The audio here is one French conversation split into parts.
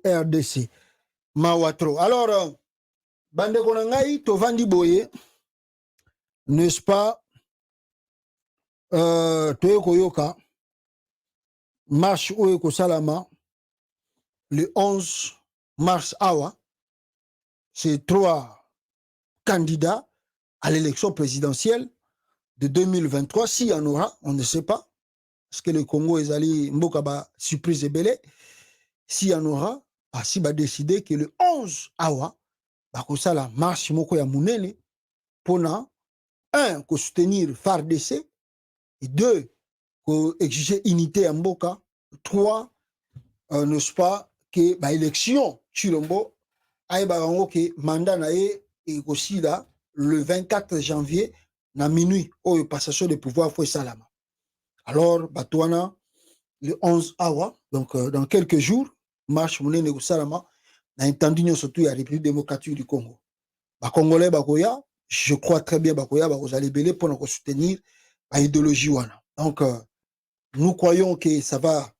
RDC. Mawatro. Alors, Bande Konangai, Tovandi Boye, n'est-ce pas, Toyoko Yoka, marche Oyeko Salama, le 11 mars Awa, c'est 3 candidats à l'élection présidentielle de 2023. S'il y en aura, on ne sait pas, parce que le Congo est allé Mbokaba surprise et belé. S'il y en aura, si va décider que le 11 Awa, ça la marche moko ya munene pour un, que soutenir FARDC, et 2, que exiger unité en Mboka, 3, n'est-ce pas, que l'élection Chilombo, que mandat nae et aussi là, le 24 janvier, na minuit, au passation de pouvoir foi salama. Alors, Batouana, le 11 awa, donc dans quelques jours, marche munene au salama, na entendu surtout la République démocratique du Congo. Congolais bakoya, je crois très bien bakoya vous allez belé pour nous soutenir l'idéologie wana. Donc nous croyons que ça va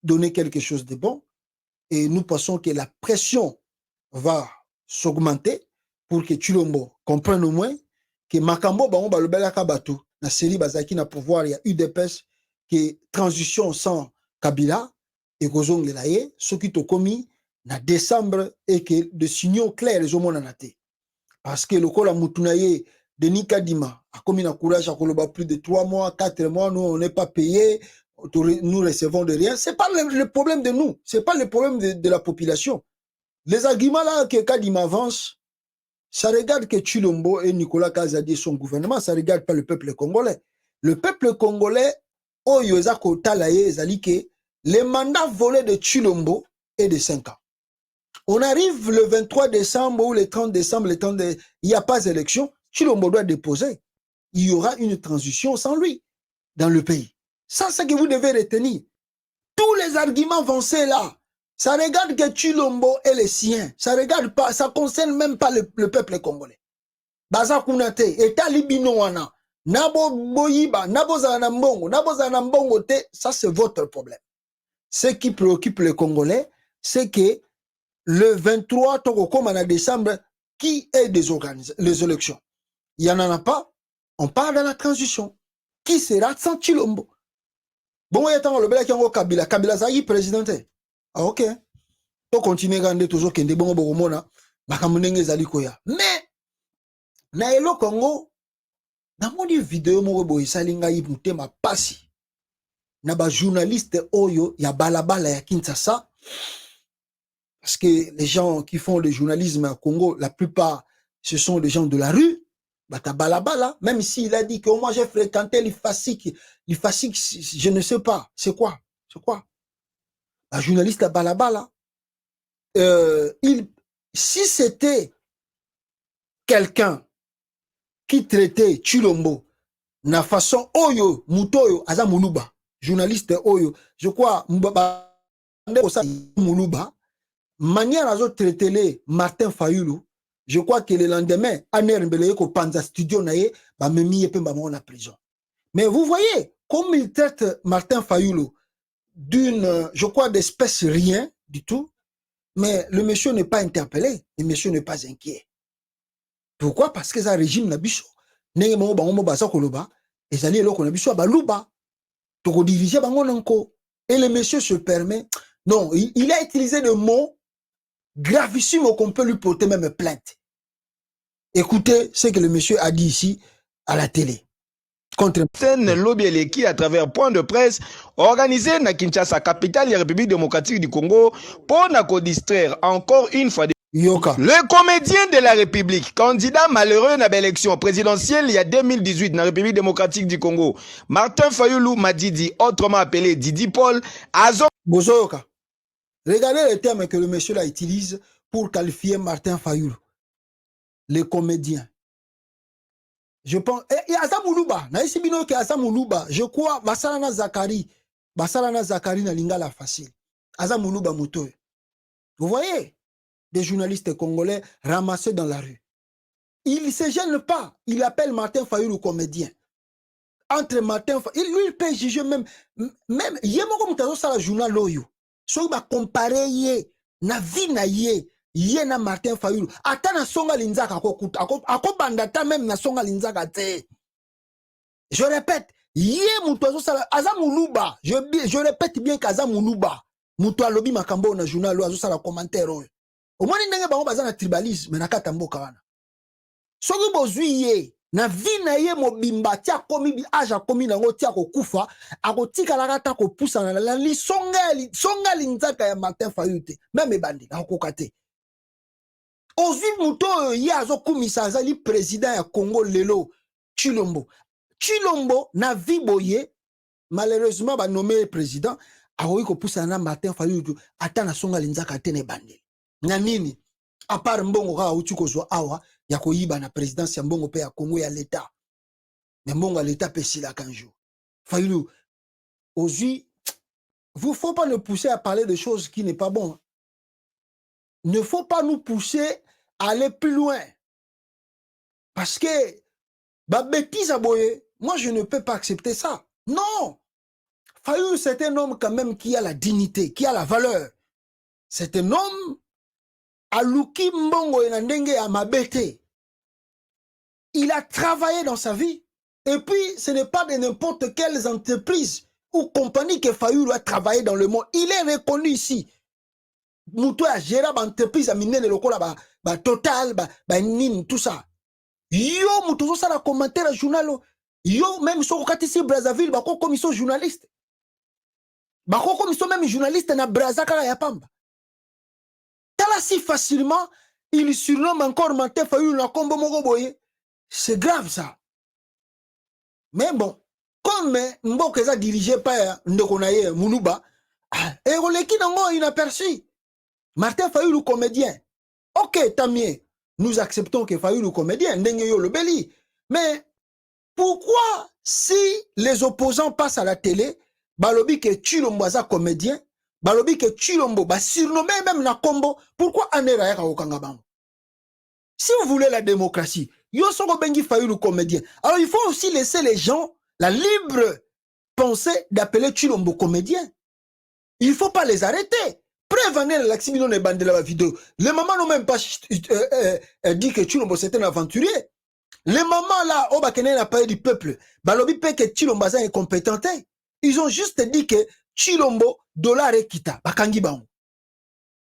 donner quelque chose de bon et nous pensons que la pression va s'augmenter pour que Chilombo comprenne au moins que Makambo bango balobelaka batu na série bazaki na pouvoir il y a UDPS que transition sans Kabila et kozongela ye soki to komi na décembre et que de signaux clairs les hommes en té. Parce que le col a moutunaye Denis Kadima a commis un courage à Koloba plus de 3 mois, 4 mois, nous on n'est pas payé, nous recevons de rien. C'est pas le problème de nous, c'est pas le problème de la population. Les arguments là que Kadima avance, ça regarde que Chilombo et Nicolas Kazadi son gouvernement, ça regarde pas le peuple congolais. Le peuple congolais, oh yozako talaye zalike, les mandats volés de Chilombo est de 5 ans. On arrive le 23 décembre ou le 30 décembre, il n'y a pas d'élection, Chilombo doit déposer. Il y aura une transition sans lui dans le pays. Ça, c'est ce que vous devez retenir. Tous les arguments avancés là, ça regarde que Chilombo est les siens. Ça regarde pas, ça concerne même pas le peuple congolais. Baza Kunate, Eta Libino wana, Nabo Boyiba, Nabo Zanambongo, Nabo Zanambongo te, ça c'est votre problème. Ce qui préoccupe les Congolais, c'est que le 23 comme en décembre, qui est désorganisé les élections? Il n'y en a pas. On parle de la transition. Qui sera sans Chilombo? Bon, il y a tant le qui a Kabila. Kabila Zayi président. Ah, ok. On continue à gagner toujours qu'il y a des bons boromona. Bakamunenge Zalikoya. Mais, na elo Congo, dans mon vidéo, moi, boy, salinga yibute ma passi. Na ba journaliste oyo, ya balabala ya Kinshasa. Parce que les gens qui font le journalisme à Congo, la plupart, ce sont des gens de la rue. Batabalabala, même s'il a dit que moi j'ai fréquenté l'IFASIC, je ne sais pas. C'est quoi? C'est quoi? Un journaliste à Balabala. Si c'était quelqu'un qui traitait Chilombo na façon Oyo, Mutoyo, Aza Moulouba, journaliste Oyo, je crois, Moulouba, manière à traiter les Martin Fayoulou, je crois que le lendemain, Aner Mbele ko Panza Studio naye, ba memi yepe ba mon la prison. Mais vous voyez, comme il traite Martin Fayoulou d'une, je crois, d'espèce rien du tout, mais le monsieur n'est pas interpellé, le monsieur n'est pas inquiet. Pourquoi? Parce que ça régime nabiso. Nenge mo ba mo basa koloba, ezali eloko nabiso ba luba. To diriger bango nanko. Et le monsieur se permet, non, il a utilisé des mots gravissime qu'on peut lui porter même plainte. Écoutez ce que le monsieur a dit ici à la télé. Contre Lobieleki à travers point de presse organisé na Kinshasa, capitale de la République démocratique du Congo, pour na distraire encore une fois. Yoka. Le comédien de la République, candidat malheureux à l'élection présidentielle il y a 2018 dans la République démocratique du Congo, Martin Fayoulou Madidi, autrement appelé Didi Paul, Bozoyoka. Regardez les termes que le monsieur là utilise pour qualifier Martin Fayoulou, le comédien. Je pense, et Azamoulouba, Naïsibino qui Azamoulouba, je crois, Basalana Zakari na lingala facile. Azamoulouba Moutoy. Vous voyez, des journalistes congolais ramassés dans la rue. Il ne se gêne pas, il appelle Martin Fayoulou comédien. Entre Martin Fayoulou, lui il peut juger même, Yemoko Moutazo Sala journal Loyo. So il va comparer na vie na ye na Martin Fayulu ata na songa linzaka ako bandata même na songa linzaka te. Je répète, ye mutu azosala aza muluba, je répète bien qu'aza muluba mutu alobi makambo na journal azosala commentaire oyo omoni ndenge bango baza na tribalisme na kata mboka wana soki bozwi ye na vie na ye mobimba tia komi age akomi nango tia kokufa akotikalaka ta kopusana na songa linzaka ya Martin Fayulu te même ebandi akokoka te. Ozwi mutu oyo ye azokumisa azali président ya Congo lelo Chilombo na vie boye malheureusement ba nommé président akoki kopusana na Martin Fayulu ata na songa linzaka te ne bandi na nini à part mbongo kaka uti kozwa awa ya koyiba na présidence ya mbongo pe ya Congo ya l'état mais mbongo ya l'état pe sila un jour Fayulu ozwi vous faut pas nous pousser à parler de choses qui n'est pas bon. Ne faut pas nous pousser à aller plus loin parce que bah bêtise à boye. Moi, je ne peux pas accepter ça. Non. Fayulu, c'est un homme quand même qui a la dignité, qui a la valeur. C'est un homme à Luki Mbongo et Nandenge à Mabete. Il a travaillé dans sa vie. Et puis, ce n'est pas de n'importe quelles entreprises ou compagnies que Fayulu a travaillé dans le monde. Il est reconnu ici. Moutou a géré l'entreprise, a miné le local, Total, Nin, tout ça. Yo, Moutou, ça a commenté le journal. Yo, même sur Katisi Brazzaville, bako commission journaliste. Bako commission même journaliste na Brazzakara ya Pamba. Tala si facilement, il surnomme encore Martin Fayulu na Kombo Mogoboye. C'est grave ça. Mais bon, comme Mboka est dirigé par Ndokonaye Moulouba, et Roleki Nango inaperçu. Martin Fayulu comédien. Ok, tant mieux. Nous acceptons que Fayulu comédien, Ndenge yo le beli. Mais pourquoi, si les opposants passent à la télé, balobi que Chilombo aza comédien, balobi que Chilombo ba surnommé même na Kombo, pourquoi Anera ya okanga bango? Si vous voulez la démocratie, yo soko bengi Fayulu comédien. Alors il faut aussi laisser les gens la libre pensée d'appeler Chilombo comédien. Il faut pas les arrêter. Prévenez l'accès ne bande la vidéo. Les mamans n'ont même pas dit que Chilombo c'était un aventurier. Les mamans là, au Bakene n'a pas du peuple. Balobi pe que Chilombo est incompétent. Ils ont juste dit que Chilombo dollar et kita. Bakangi bango.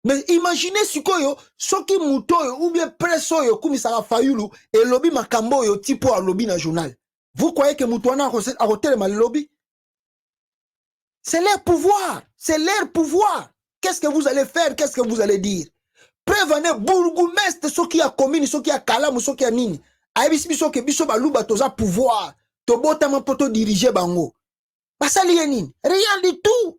Mais imaginez ce que yo, soki muto yo, ou bien presso yo, kumisara Fayulu, et lobby makambo yo, tipo à lobby na journal. Vous croyez que Moutouana a roté le lobby? C'est leur pouvoir. C'est leur pouvoir. Qu'est-ce que vous allez faire? Qu'est-ce que vous allez dire? Prévenez bourgmestre, ceux qui a commune, ceux qui a kalam, ceux qui a nini. Aïbis ceux qui biso baluba toza pouvoir. Tobotama poto diriger bango. Basali nini? Rien du tout.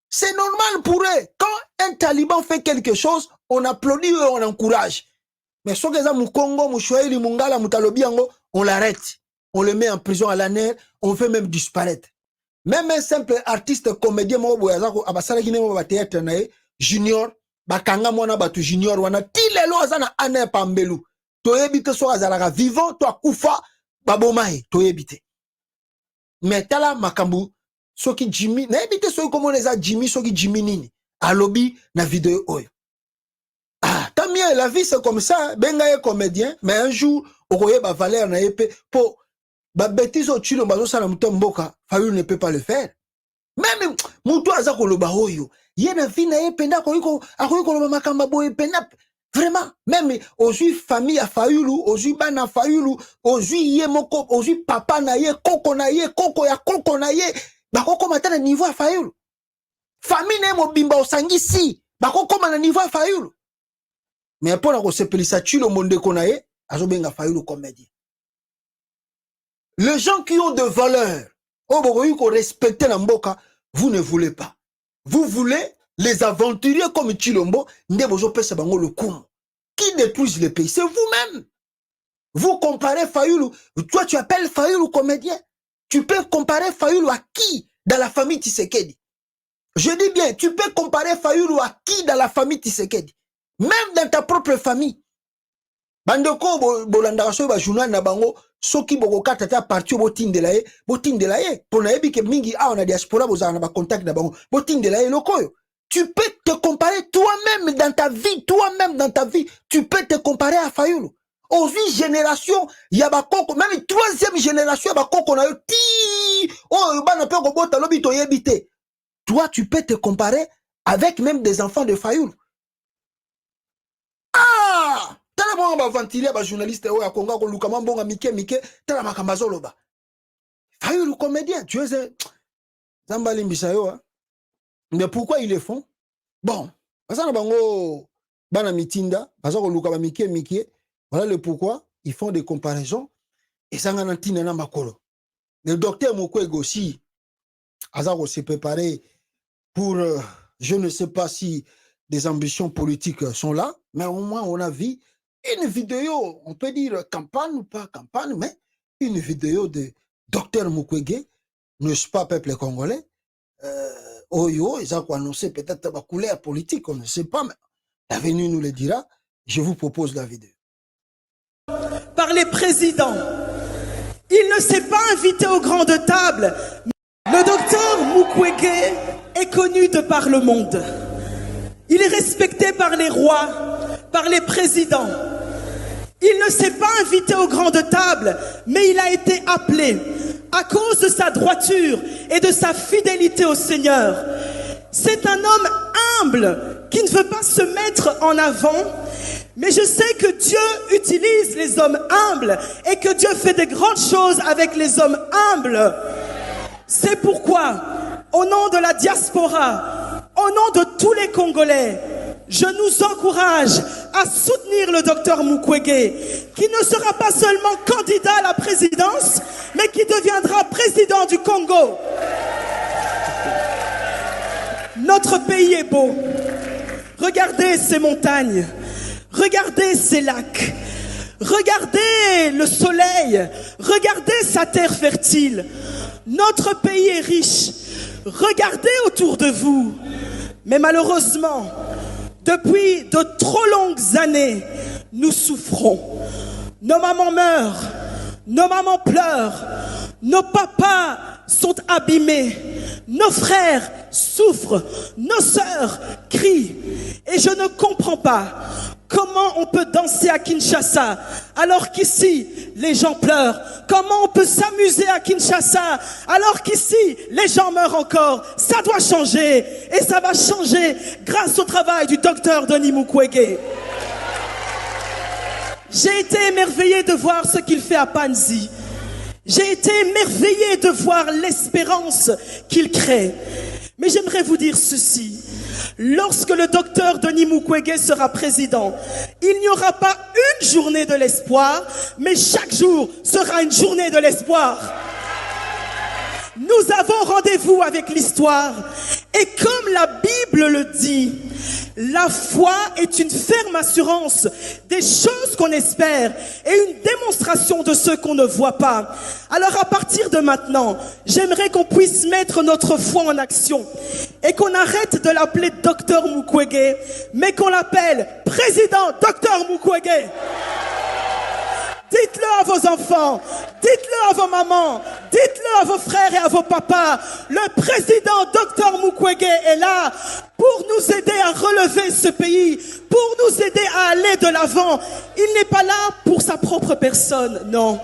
C'est normal pour eux. Quand un taliban fait quelque chose, on applaudit et on encourage. Mais ceux qui ont Congo, Mouchouaïli, Mungala, Moutalobiango, on l'arrête. On le met en prison à l'année, on fait même disparaître. Même un simple artiste comédien, junior, bakanga mwana batu junior, wana tilelo azana ane pambelu. Toyebite so azalaka vivant, to akufa, babomae, toyebite. Mais tala makambu, soki Jimmy, naebite soki comment les a Jimmy, soki Jimmy nini, alobi na vidéo oyo. Ah, tant mieux, la vie c'est comme ça, benga est comédien, mais un jour, okoye ba valeur na épée, pour ba bêtise au chilo bazo sala mtomboka, Fayulu ne peut pas le faire. Même mutu aza koloba oyo, yena vie na épée nda koyiko koloba makamba boye pena. Vraiment, même aujourd'hui famille à Fayulu, aujourd'hui bana Fayulu, aujourd'hui yé moko, aujourd'hui papa na yé, koko na yé, koko ya koko na yé, bako matana niveau à Fayulu. Famille na mo bimba osangi si, bako na niveau à Fayulu. Mais pour la sepelisa chilo monde konaye, azo benga Fayulu comédien. Les gens qui ont de valeur, respecter la mboka, vous ne voulez pas. Vous voulez les aventuriers comme Chilombo, qui détruisent le pays. C'est vous-même. Vous comparez Fayulu. Toi, tu appelles Fayulu comédien. Tu peux comparer Fayulu à qui dans la famille Tshisekedi? Je dis bien, tu peux comparer Fayulu à qui dans la famille Tshisekedi? Même dans ta propre famille. Bandeko bolanda so ba journal na bango soki boko katata parti botindela ye pour na yebi ke mingi a na diaspora bozana ba contact na bango botindela ye lokoyo Tu peux te comparer toi-même dans ta vie, tu peux te comparer à Fayoulou. Aujourd'hui, génération, il y a bakoko, même troisième génération, bakoko na yo ti, oh, bana pe ko bota lobi to yebite. Toi, tu peux te comparer avec même des enfants de Fayoulou. Ah! Tellement on va ventiler ba journaliste o ya Konga ko lukama mbonga mike, tala makambazo ba. Fayoulou comédien, tu es Zambali Mbisayo, hein? Mais pourquoi ils le font? Bon, ça bango bana mitinda, parce que lukama mike. Voilà le pourquoi ils font des comparaisons et ça ngana tina na makolo. Le docteur Mukwege aussi Azaro s'est préparé pour je ne sais pas si des ambitions politiques sont là, mais au moins on a vu une vidéo, on peut dire campagne ou pas campagne, mais une vidéo de docteur Mukwege, n'est-ce pas peuple congolais, ils ont annoncé peut-être ma couleur politique, on ne sait pas, mais l'avenir nous le dira. Je vous propose la vidéo. Par les présidents. Il ne s'est pas invité aux grandes tables. Le docteur Mukwege est connu de par le monde. Il est respecté par les rois, par les présidents. Il ne s'est pas invité aux grandes tables, mais il a été appelé à cause de sa droiture et de sa fidélité au Seigneur. C'est un homme humble qui ne veut pas se mettre en avant, mais je sais que Dieu utilise les hommes humbles et que Dieu fait des grandes choses avec les hommes humbles. C'est pourquoi, au nom de la diaspora, au nom de tous les Congolais, je nous encourage à soutenir le docteur Mukwege, qui ne sera pas seulement candidat à la présidence, mais qui deviendra président du Congo. Notre pays est beau. Regardez ces montagnes. Regardez ces lacs, regardez le soleil, regardez sa terre fertile. Notre pays est riche, regardez autour de vous. Mais malheureusement, depuis de trop longues années, nous souffrons. Nos mamans meurent, nos mamans pleurent, nos papas sont abîmés, nos frères souffrent, nos sœurs crient. Et je ne comprends pas comment on peut danser à Kinshasa alors qu'ici, les gens pleurent? Comment on peut s'amuser à Kinshasa alors qu'ici, les gens meurent encore? Ça doit changer. Et ça va changer grâce au travail du docteur Denis Mukwege. J'ai été émerveillé de voir ce qu'il fait à Panzi. J'ai été émerveillé de voir l'espérance qu'il crée. Mais j'aimerais vous dire ceci. Lorsque le docteur Denis Mukwege sera président, il n'y aura pas une journée de l'espoir, mais chaque jour sera une journée de l'espoir. Nous avons rendez-vous avec l'histoire. Et comme la Bible le dit, la foi est une ferme assurance des choses qu'on espère et une démonstration de ce qu'on ne voit pas. Alors à partir de maintenant, j'aimerais qu'on puisse mettre notre foi en action et qu'on arrête de l'appeler docteur Mukwege, mais qu'on l'appelle président docteur Mukwege. Dites-le à vos enfants, dites-le à vos mamans, dites-le à vos frères et à vos papas. Le président Dr Mukwege est là pour nous aider à relever ce pays, pour nous aider à aller de l'avant. Il n'est pas là pour sa propre personne, non.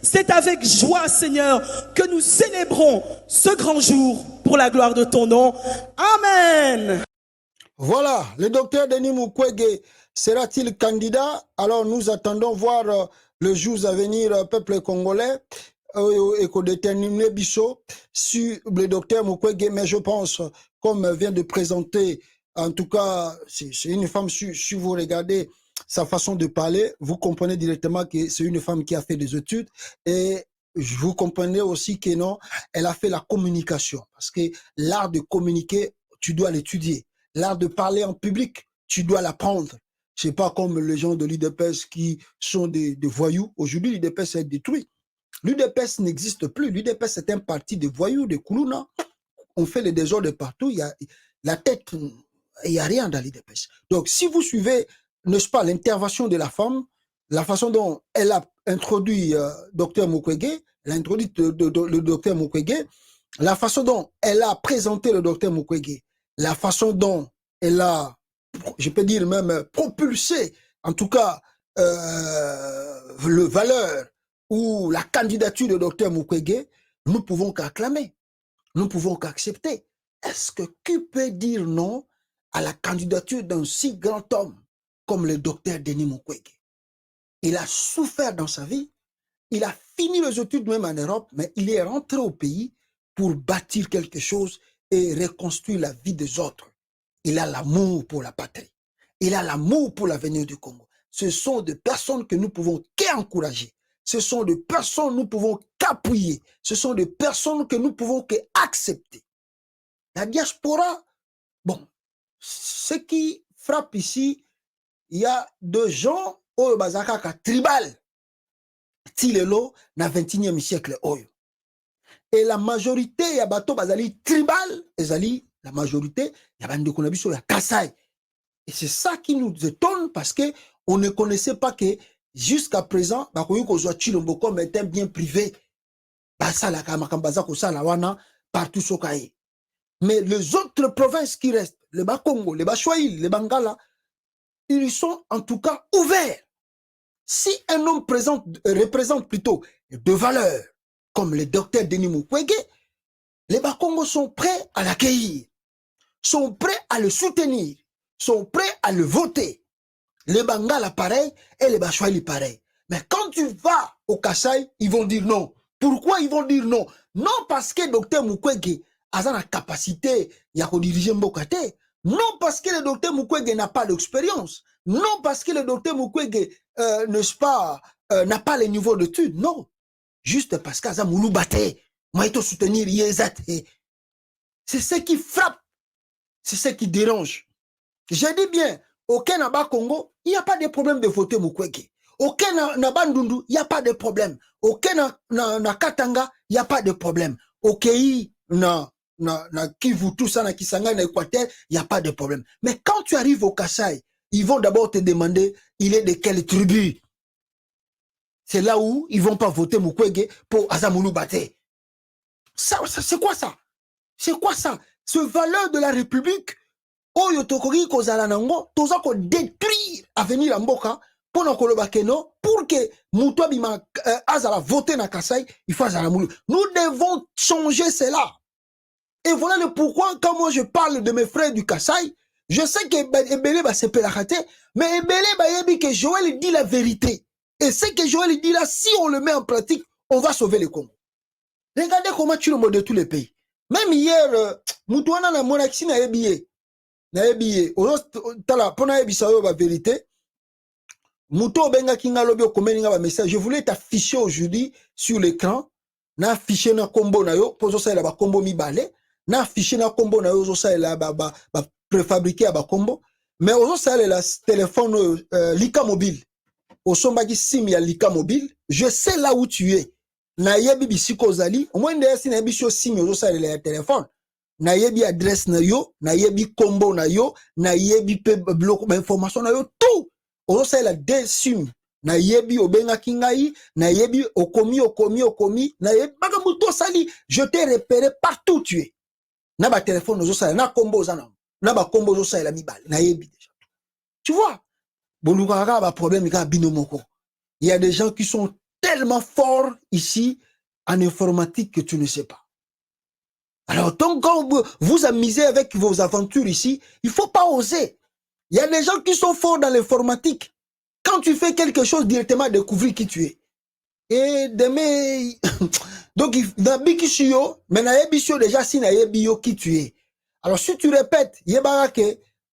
C'est avec joie, Seigneur, que nous célébrons ce grand jour pour la gloire de ton nom. Amen. Voilà, le docteur Denis Mukwege sera-t-il candidat? Alors nous attendons voir le jour à venir, peuple congolais, et qu'on détermine Bissot sur le docteur Mukwege. Mais je pense, comme vient de présenter, en tout cas, c'est une femme, si vous regardez sa façon de parler, vous comprenez directement que c'est une femme qui a fait des études et vous comprenez aussi que non, elle a fait la communication. Parce que l'art de communiquer, tu dois l'étudier. L'art de parler en public, tu dois l'apprendre. C'est pas comme les gens de l'UDPS qui sont des voyous. Aujourd'hui, l'UDPS est détruit. L'UDPS n'existe plus. L'UDPS est un parti de voyous, de Koulouna. On fait les désordres partout. Il y a la tête, il n'y a rien dans l'UDPS. Donc, si vous suivez, n'est-ce pas, l'intervention de la femme, la façon dont elle a introduit Dr Mukwege, elle a introduit le Dr Mukwege, la façon dont elle a présenté le Dr Mukwege, la façon dont elle a, je peux dire même, propulsé, en tout cas, le valeur ou la candidature de Dr Mukwege, nous pouvons qu'acclamer, nous pouvons qu'accepter. Est-ce que qui peut dire non à la candidature d'un si grand homme comme le Dr Denis Mukwege? Il a souffert dans sa vie, il a fini les études même en Europe, mais il est rentré au pays pour bâtir quelque chose et reconstruire la vie des autres. Il a l'amour pour la patrie. Il a l'amour pour l'avenir du Congo. Ce sont des personnes que nous pouvons qu'encourager. Ce sont des personnes que nous pouvons qu'appuyer. Ce sont des personnes que nous pouvons qu'accepter. La diaspora, bon, ce qui frappe ici, il y a deux gens au bazaka tribal. Tilelo na 21e siècle oyo. Et la majorité ya bato bazali tribal, ezali la majorité ya bandeko na biso ya Kasai. Et c'est ça qui nous étonne parce que on ne connaissait pas que jusqu'à présent bakoyi kozwa Chilombo comme un bien privé. Basala kamakambaza ko sala wana partout sokaye. Mais les autres provinces qui restent, les Bas-Congo, les Bas-Chouaïl, les Bangala, ils sont en tout cas ouverts. Si un homme représente plutôt de valeurs, comme le docteur Denis Mukwege, les Bas-Congo sont prêts à l'accueillir, sont prêts à le soutenir, sont prêts à le voter. Les Bangala pareil et les Bachouali pareil. Mais quand tu vas au Kasai, ils vont dire non. Pourquoi ils vont dire non? Non parce que docteur Mukwege a la capacité de diriger Mbokate. Non parce que le docteur Mukwege n'a pas d'expérience. Non parce que le docteur Mukwege n'est pas, n'a pas le niveau d'études. Non. Juste parce qu'Aza Moulou Bate, Maïto soutenir Yezate. C'est ce qui frappe. C'est ce qui dérange. Je dis bien, au Kenaba Congo, il n'y a pas de problème de voter Mukwege. Au Kenaba Ndundu, il n'y a pas de problème. Au Kenaba Katanga, il n'y a pas de problème. Au Kei, na Kivu, tout ça, na Kisanga, na Équateur, il n'y a pas de problème. Mais quand tu arrives au Kasaï, ils vont d'abord te demander, il est de quelle tribu? C'est là où ils vont pas voter Mukwege pour Azamoulou Bate. Ça c'est quoi ça? C'est quoi ça? Ce valeur de la République, oyo tokoki kozala nango, toza ko détruire avenir ya mboka, pona koloba keno, pour que Moutou Bima azala voter na Kasai, il faut azala moulou. Nous devons changer cela. Et voilà le pourquoi, quand moi je parle de mes frères du Kasai, je sais que Ebele va se pélachater, mais Ebele va yebi que Joël dit la vérité. Et ce que Joël dit là, si on le met en pratique, on va sauver le Congo. Regardez comment tu le modes de tous les pays. Même hier, Moutouana na monarchie na yebiye. Na yebiye. Tala, pona yebisa yo ba vérité. Moutou benga kinga lobi okomeni nga ba message. Je voulais t'afficher aujourd'hui sur l'écran. Na affiché na kombo na yo. Pozo sa la ba kombo mi balé. Na affiché na kombo na yo. Zo sa la ba préfabriqué à ba kombo. Mais ozo sa la téléphone Lika mobile. Au sombaki sim ya Lika mobile. Je sais là où tu es. Na yebi bisiko zali. Au moins d'ailleurs si na yebi sur sim ozo sa la téléphone. Na yebi adresse na yo. Na yebi kombo na yo. Na yebi bloc information na yo. Tout. Ozo sa la deux sim. Na yebi obenga kingai. Na yebi okomi. Na yebi bagamuto sali. Je t'ai repéré partout où tu es. Na ba téléphone ozo sa la. Na kombo zana. Na ba kombo ozo sa la mibale. Na yebi déjà. Tu vois? Il y a des gens qui sont tellement forts ici en informatique que tu ne sais pas. Alors, tant quand vous amusez avec vos aventures ici, il ne faut pas oser. Il y a des gens qui sont forts dans l'informatique. Quand tu fais quelque chose, directement découvrir qui tu es. Et demain, donc, dans Bikishio, mais Naebisio déjà si Naebio qui tu es. Alors, si tu répètes,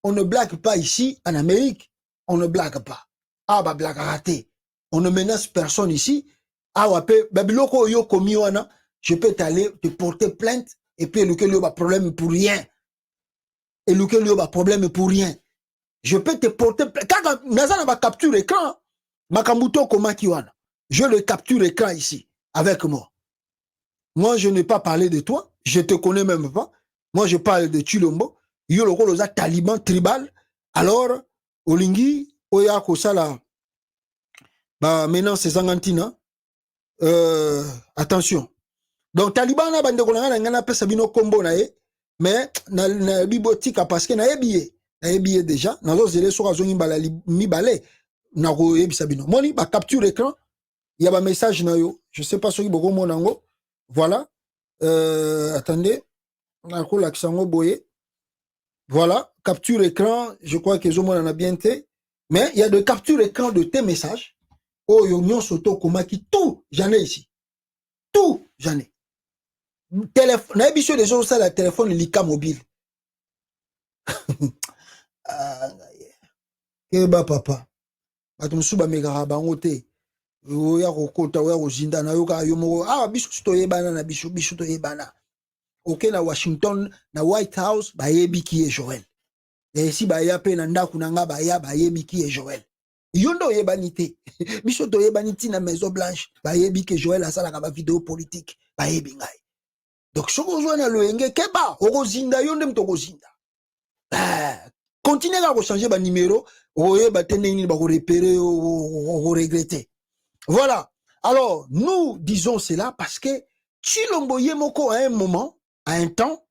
on ne blague pas ici en Amérique. On ne blague pas. Ah, bah, blague raté. On ne menace personne ici. Ah, ouais, babiloko yo komiwana, je peux t'aller te porter plainte, et puis le yo ba problème pour rien. Et le yo ba problème pour rien. Je peux te porter plainte. Quand Nazana va capture écran, Makamuto Komakiwana, je le capture écran ici, avec moi. Moi, je n'ai pas parlé de toi. Je te connais même pas. Moi, je parle de Chilombo. Yo le rôle taliban tribal. Alors, Olingi, Oya Kosala, bah maintenant c'est Zangantina. Attention. Donc Taliban a bandé qu'on a pesa bino combo nae, mais na bibotika parce que na yebiye déjà na zo zele so azongi bala mi balé na ko yebisa bino moni ba capture écran il y a un message na yo je sais pas ce qui boko monango voilà attendez na ko laksango boye voilà capture écran je crois que zo mona na bien té mais il y a de capture écran de tes messages oh yo nyonso to komaki tout j'en ai ici tout j'en ai téléphone na biso des gens ça la téléphone lika mobile keba papa bato mosusu bamekaka bango te oya kokota oya kozinda na yoka yo moko awa biso toyebana na biso toyebana oke na Washington na White House bayebi ki ye Joël esi baya pe na ndako na nga bayebi ki ye Joël yo ndo oyebani te biso toyebani ti na Maison Blanche bayebi ke Joël asalaka ba vidéo politique bayebi ngai donc soko ozwa na loyenge keba okozinda yo nde moto okozinda continuez à changer ba numéro oyeba te ndenge nini bakorepere okoregrete voilà alors nous disons cela parce que Tshilombo Yemoko à un moment à un temps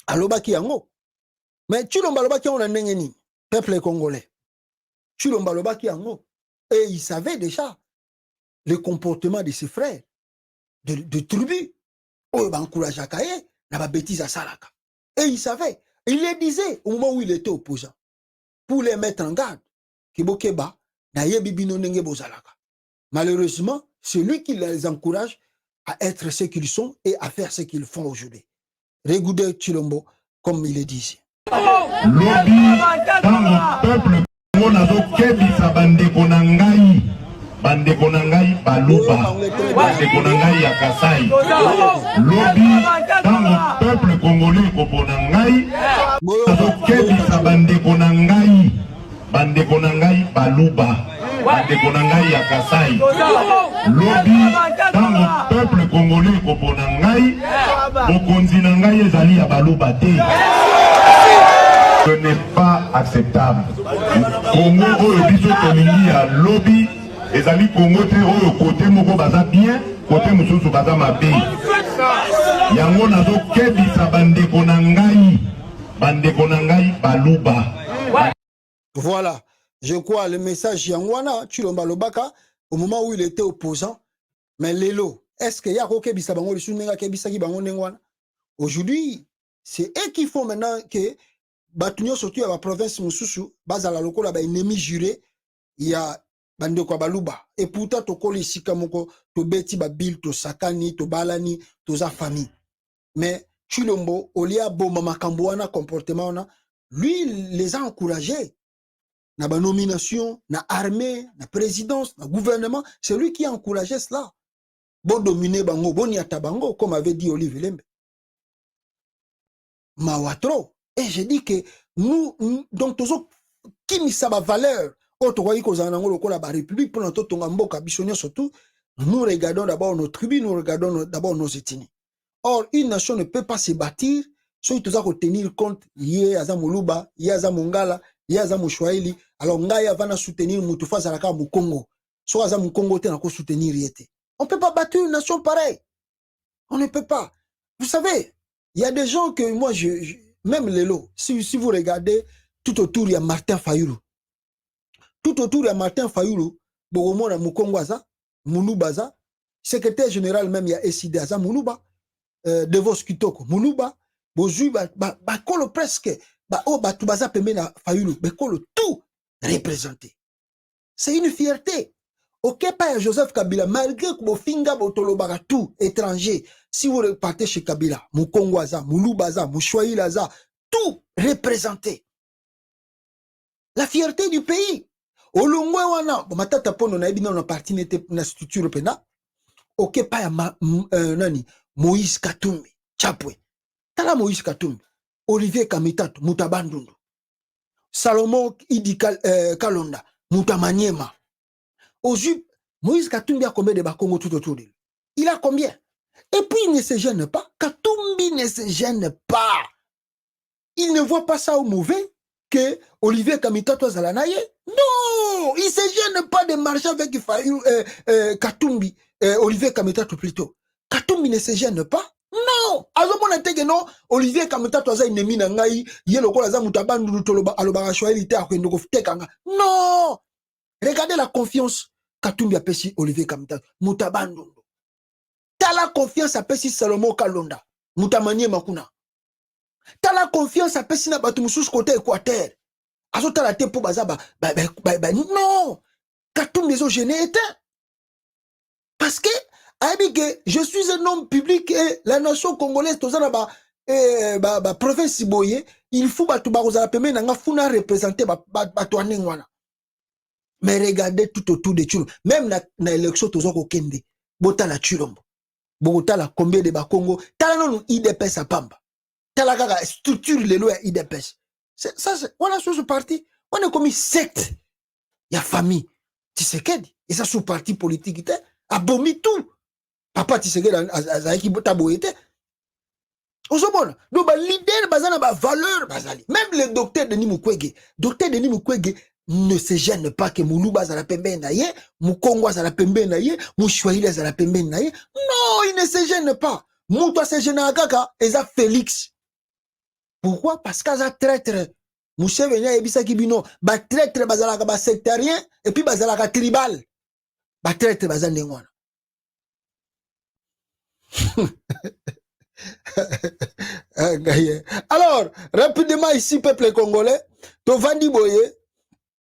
alobaki yango mais Tshilombo alobaki yango na ndenge nini peuple congolais Tshilombo alobaki yango et il savait déjà le comportement de ses frères de tribu oyo bankourageaka ye na babétise asalaka et il savait il le disait au moment où il était opposant pour les mettre en garde Kibokeba na yebi bino ndenge bozalaka malheureusement c'est lui qui les encourage à être ce qu'ils sont et à faire ce qu'ils font aujourd'hui Regardez Tshilombo comme il le disait lobby dans le peuple on a kebisa bandeko na ngai baluba bandeko na ngai ya Kasai lobby dans le peuple congolais kopona ngai azokebisa bandeko na ngai baluba bandeko na ngai ya Kasai lobby dans le peuple congolais kopona ngai bokonzi na ngai ezali ya baluba te. Ce n'est pas acceptable. Congo oyo biso tolingi ya lobby ezali Congo te oyo côté moko baza bien côté mosusu baza mabe yango nazo kebisa bandeko na ngai baluba. Voilà, je crois le message Yangwana Tshilombo Lobaka au moment où il était opposant mais lelo est-ce que yako kebisa bango lisunenga kebisa ki bango nengwana aujourd'hui c'est eux qui font maintenant que batunyo surtout à la province mususu bazala lokola ba ennemi juré il y a bandeko baluba et pourtant tokoli sika moko to beti ba bil to sakani to balani to za famille mais Tshilombo olia bomba makambo wana comportement wana lui les a encouragés na ba nomination na armée na présidence na gouvernement c'est lui qui a encouragé cela bon dominer bango boni atabango comme avait dit Olivier Lembe mawatro. Et je dis que nous, donc, qui mis sa valeur, autre la République, pour notre tongambo, surtout, nous regardons d'abord nos tribus, nous regardons d'abord nos ethnies. Or, une nation ne peut pas se bâtir, soit tu dois tenir compte, yé azamuluba, yé azamongala, yé azamushwaili, alors ngaya va soutenir Moutoufa Zalaka Moukongo, soit azamukongo te na ko soutenir yété. On ne peut pas bâtir une nation pareille. On ne peut pas. Vous savez, il y a des gens que moi, même Lelo, si vous regardez tout autour, il y a Martin Fayulu. Tout autour, il y a Martin Fayulu, Bogomona Mukongwaza, Mouloubaza, secrétaire général même, il y a Esidaza, Moulouba, Devos Kitoko, Moulouba, Bozu, Bakolo presque, Tubaza Pemena Fayulu, Bakolo tout représenté. C'est une fierté. Ok, pas Joseph Kabila, malgré que Bofinga, Botolobara, tout étranger, si vous repartez chez Kabila, Mukongwaza, Mouloubaza, Mouchouaïlaza, tout représenté. La fierté du pays. Olongwe wana, matata pono na ebina na parti n'était na structure pena. Ok, pas nani, Moïse Katumbi, Chapwe. Tala Moïse Katumbi, Olivier Kamitato, Mutabandundu, Salomon Idi Kalonda, Mutamaniema. Aujourd'hui, Moïse Katumbi a combien de Bakongo tout autour de lui? Il a combien? Et puis il ne se gêne pas. Katumbi ne se gêne pas. Il ne voit pas ça au mauvais que Olivier Kamitato Zalanaye. Non, il ne se gêne pas de marcher avec Katumbi, Olivier Kamitato plutôt. Katumbi ne se gêne pas. Non, azomona teke non, Olivier Kameta toza ennemi na ngai, ye lokola za mutabandu toloba aloba choyelite akwendo kofutekanga. Non! Regardez la confiance Katumbi apesi Olivier Kameta, mutabandu. Tala confiance apesi Salomon Kalonda, mutamanie makuna. Tala confiance apesi na batu mususu côté Équateur. Azotala te po baza non! Katumbi ezo gêné était. Parce que je suis un homme public et la nation congolaise, province Boye, il faut que tu représenter mais regardez tout autour de Chulombo. Même dans l'élection, tu as kende. Bota la Chulombo. Bota la combien de Bakongo. T'as la non IDPS à Pamba. T'as la structure les lois IDPS. Ça, voilà sur ce parti. On est comme une secte. Il y a famille. Tu sais qu'est-ce et ça sous parti politique. Abomi tout. Papa, tu sais que t'as beau été. Osomona. Donc, l'idée bazana ba valeur bazali. Même le docteur Denis Mukwege. Docteur Denis Mukwege ne se gêne pas que Moulouba za la pembe na ye, Mukongwa za la pembe na ye, Mouchouaïla za la pembe na ye. Non, il ne se gêne pas. Moutoua se gêne à Kaka, et ça Félix. Pourquoi? Parce qu'il y a traître. Mouché venia ebisa kibino, ba traître bazalaka ba sectarien, et puis bazalaka tribal. Ba traître bazane ngwana. Alors, rapidement ici, peuple congolais, Tovandi Boye,